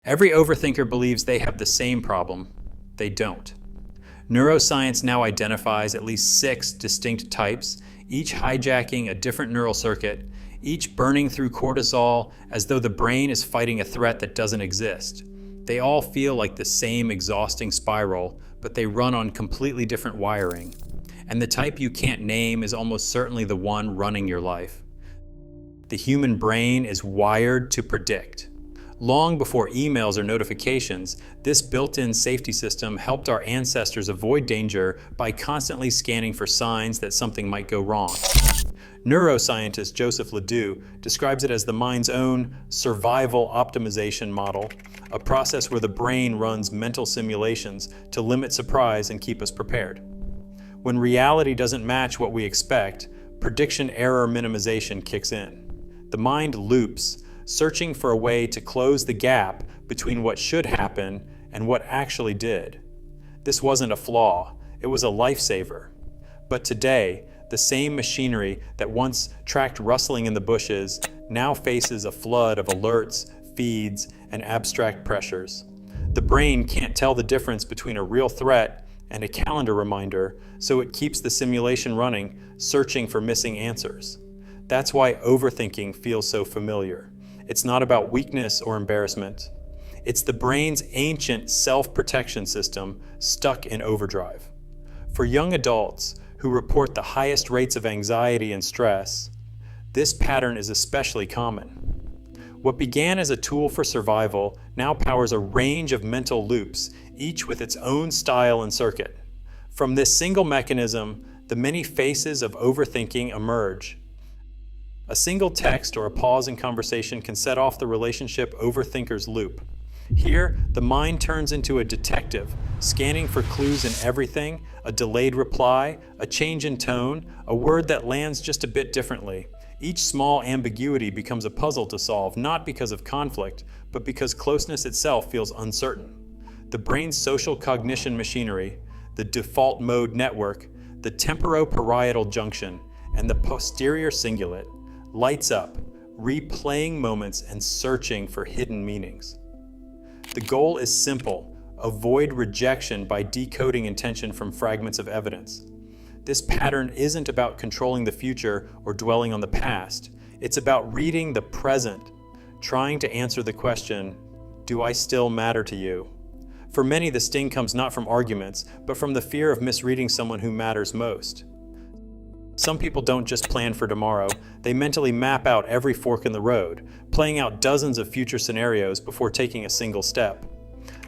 Every overthinker believes they have the same problem. They don't. Neuroscience now identifies at least 6 distinct types, each hijacking a different neural circuit, each burning through cortisol as though the brain is fighting a threat that doesn't exist. They all feel like the same exhausting spiral, but they run on completely different wiring. And the type you can't name is almost certainly the one running your life. The human brain is wired to predict. Long before emails or notifications, this built-in safety system helped our ancestors avoid danger by constantly scanning for signs that something might go wrong. Neuroscientist Joseph Ledoux describes it as the mind's own survival optimization model, a process where the brain runs mental simulations to limit surprise and keep us prepared. When reality doesn't match what we expect, prediction error minimization kicks in. The mind loops, searching for a way to close the gap between what should happen and what actually did. This wasn't a flaw, it was a lifesaver. But today, the same machinery that once tracked rustling in the bushes now faces a flood of alerts, feeds, and abstract pressures. The brain can't tell the difference between a real threat and a calendar reminder, so it keeps the simulation running, searching for missing answers. That's why overthinking feels so familiar. It's not about weakness or embarrassment. It's the brain's ancient self-protection system stuck in overdrive. For young adults who report the highest rates of anxiety and stress, this pattern is especially common. What began as a tool for survival now powers a range of mental loops, each with its own style and circuit. From this single mechanism, the many faces of overthinking emerge. A single text or a pause in conversation can set off the relationship overthinker's loop. Here, the mind turns into a detective, scanning for clues in everything, a delayed reply, a change in tone, a word that lands just a bit differently. Each small ambiguity becomes a puzzle to solve, not because of conflict, but because closeness itself feels uncertain. The brain's social cognition machinery, the default mode network, the temporoparietal junction, and the posterior cingulate lights up, replaying moments and searching for hidden meanings. The goal is simple: avoid rejection by decoding intention from fragments of evidence. This pattern isn't about controlling the future or dwelling on the past. It's about reading the present, trying to answer the question, do I still matter to you? For many, the sting comes not from arguments, but from the fear of misreading someone who matters most. Some people don't just plan for tomorrow, they mentally map out every fork in the road, playing out dozens of future scenarios before taking a single step.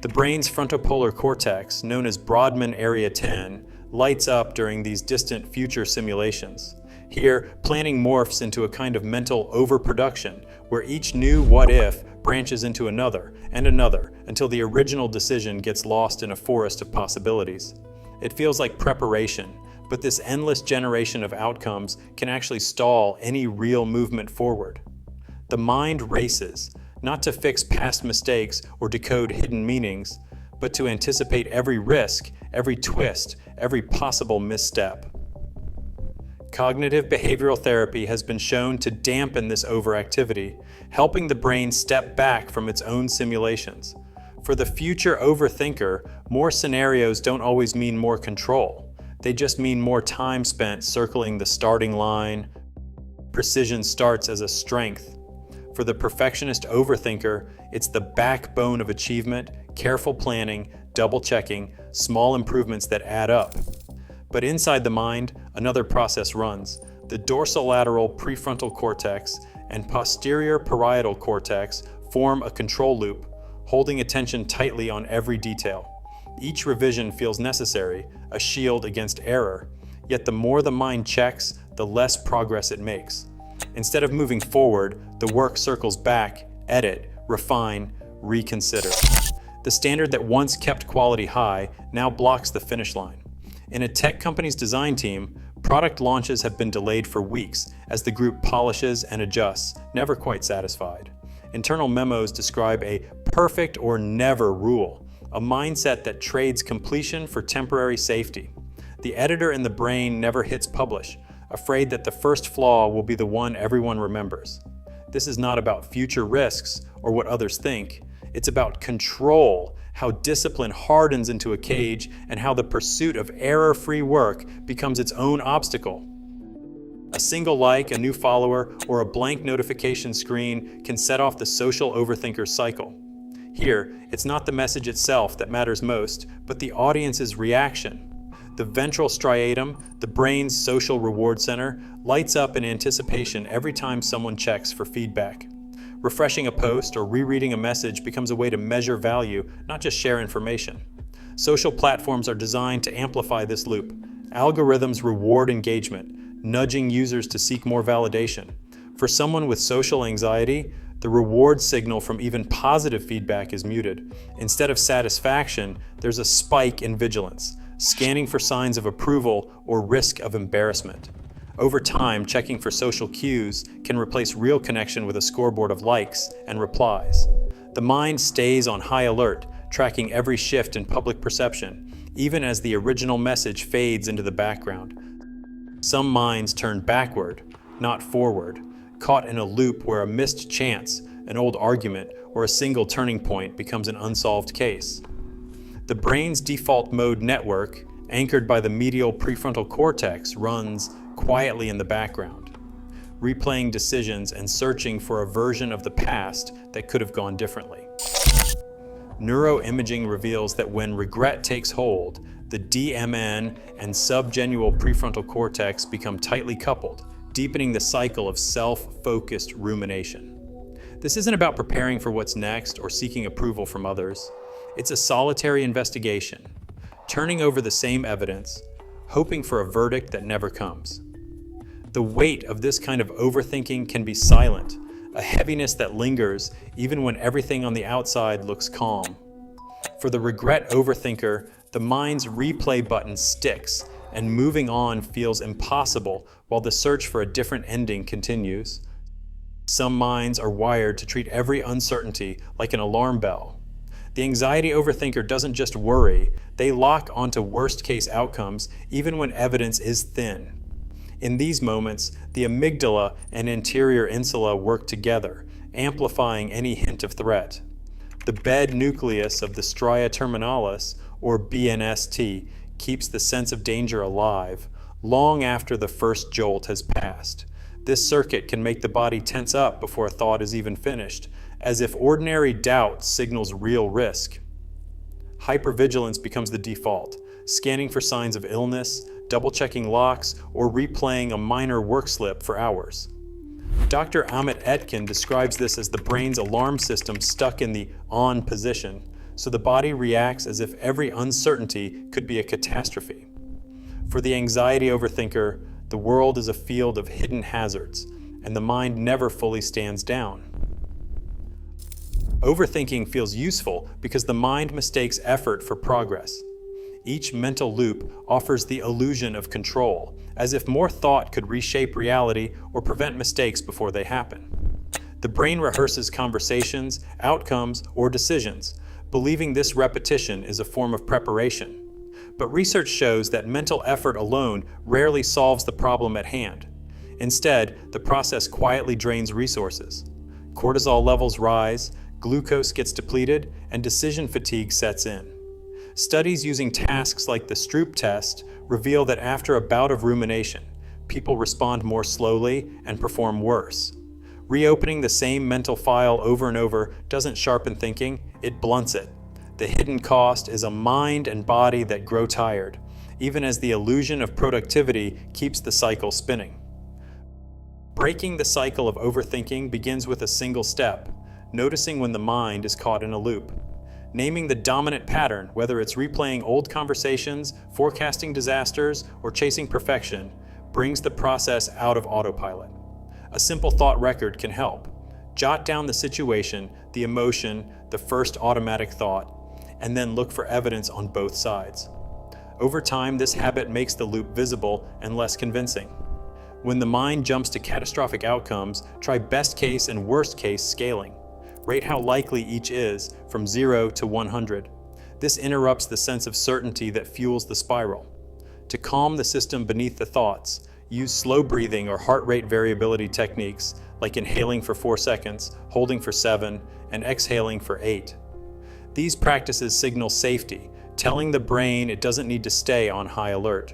The brain's frontopolar cortex, known as Brodmann Area 10, lights up during these distant future simulations. Here, planning morphs into a kind of mental overproduction, where each new what-if branches into another and another until the original decision gets lost in a forest of possibilities. It feels like preparation, but this endless generation of outcomes can actually stall any real movement forward. The mind races, not to fix past mistakes or decode hidden meanings, but to anticipate every risk, every twist, every possible misstep. Cognitive behavioral therapy has been shown to dampen this overactivity, helping the brain step back from its own simulations. For the future overthinker, more scenarios don't always mean more control. They just mean more time spent circling the starting line. Precision starts as a strength. For the perfectionist overthinker, it's the backbone of achievement, careful planning, double-checking, small improvements that add up. But inside the mind, another process runs. The dorsolateral prefrontal cortex and posterior parietal cortex form a control loop, holding attention tightly on every detail. Each revision feels necessary, a shield against error, yet the more the mind checks, the less progress it makes. Instead of moving forward, the work circles back, edit, refine, reconsider. The standard that once kept quality high now blocks the finish line. In a tech company's design team, product launches have been delayed for weeks as the group polishes and adjusts, never quite satisfied. Internal memos describe a perfect or never rule, a mindset that trades completion for temporary safety. The editor in the brain never hits publish, afraid that the first flaw will be the one everyone remembers. This is not about future risks or what others think. It's about control, how discipline hardens into a cage, and how the pursuit of error-free work becomes its own obstacle. A single like, a new follower, or a blank notification screen can set off the social overthinker cycle. Here, it's not the message itself that matters most, but the audience's reaction. The ventral striatum, the brain's social reward center, lights up in anticipation every time someone checks for feedback. Refreshing a post or rereading a message becomes a way to measure value, not just share information. Social platforms are designed to amplify this loop. Algorithms reward engagement, nudging users to seek more validation. For someone with social anxiety, the reward signal from even positive feedback is muted. Instead of satisfaction, there's a spike in vigilance, scanning for signs of approval or risk of embarrassment. Over time, checking for social cues can replace real connection with a scoreboard of likes and replies. The mind stays on high alert, tracking every shift in public perception, even as the original message fades into the background. Some minds turn backward, not forward, caught in a loop where a missed chance, an old argument, or a single turning point becomes an unsolved case. The brain's default mode network, anchored by the medial prefrontal cortex, runs quietly in the background, replaying decisions and searching for a version of the past that could have gone differently. Neuroimaging reveals that when regret takes hold, the DMN and subgenual prefrontal cortex become tightly coupled, deepening the cycle of self-focused rumination. This isn't about preparing for what's next or seeking approval from others. It's a solitary investigation, turning over the same evidence, hoping for a verdict that never comes. The weight of this kind of overthinking can be silent, a heaviness that lingers even when everything on the outside looks calm. For the regret overthinker, the mind's replay button sticks, and moving on feels impossible while the search for a different ending continues. Some minds are wired to treat every uncertainty like an alarm bell. The anxiety overthinker doesn't just worry, they lock onto worst-case outcomes even when evidence is thin. In these moments, the amygdala and anterior insula work together, amplifying any hint of threat. The bed nucleus of the stria terminalis, or BNST, keeps the sense of danger alive, long after the first jolt has passed. This circuit can make the body tense up before a thought is even finished, as if ordinary doubt signals real risk. Hypervigilance becomes the default, scanning for signs of illness, double-checking locks, or replaying a minor work slip for hours. Dr. Amit Etkin describes this as the brain's alarm system stuck in the on position, so the body reacts as if every uncertainty could be a catastrophe. For the anxiety overthinker, the world is a field of hidden hazards, and the mind never fully stands down. Overthinking feels useful because the mind mistakes effort for progress. Each mental loop offers the illusion of control, as if more thought could reshape reality or prevent mistakes before they happen. The brain rehearses conversations, outcomes, or decisions, believing this repetition is a form of preparation. But research shows that mental effort alone rarely solves the problem at hand. Instead, the process quietly drains resources. Cortisol levels rise, glucose gets depleted, and decision fatigue sets in. Studies using tasks like the Stroop test reveal that after a bout of rumination, people respond more slowly and perform worse. Reopening the same mental file over and over doesn't sharpen thinking, it blunts it. The hidden cost is a mind and body that grow tired, even as the illusion of productivity keeps the cycle spinning. Breaking the cycle of overthinking begins with a single step, noticing when the mind is caught in a loop. Naming the dominant pattern, whether it's replaying old conversations, forecasting disasters, or chasing perfection, brings the process out of autopilot. A simple thought record can help. Jot down the situation, the emotion, the first automatic thought, and then look for evidence on both sides. Over time, this habit makes the loop visible and less convincing. When the mind jumps to catastrophic outcomes, try best case and worst case scaling. Rate how likely each is, from 0 to 100. This interrupts the sense of certainty that fuels the spiral. To calm the system beneath the thoughts, Use slow breathing or heart rate variability techniques like inhaling for 4 seconds, holding for 7, and exhaling for 8. These practices signal safety, telling the brain it doesn't need to stay on high alert.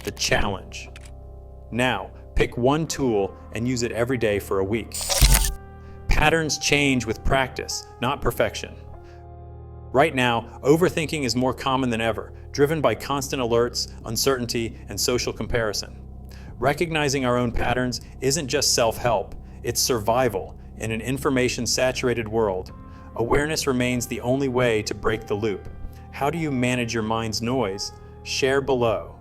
The challenge. Now, pick one tool and use it every day for a week. Patterns change with practice, not perfection. Right now, overthinking is more common than ever, driven by constant alerts, uncertainty, and social comparison. Recognizing our own patterns isn't just self-help, it's survival in an information-saturated world. Awareness remains the only way to break the loop. How do you manage your mind's noise? Share below.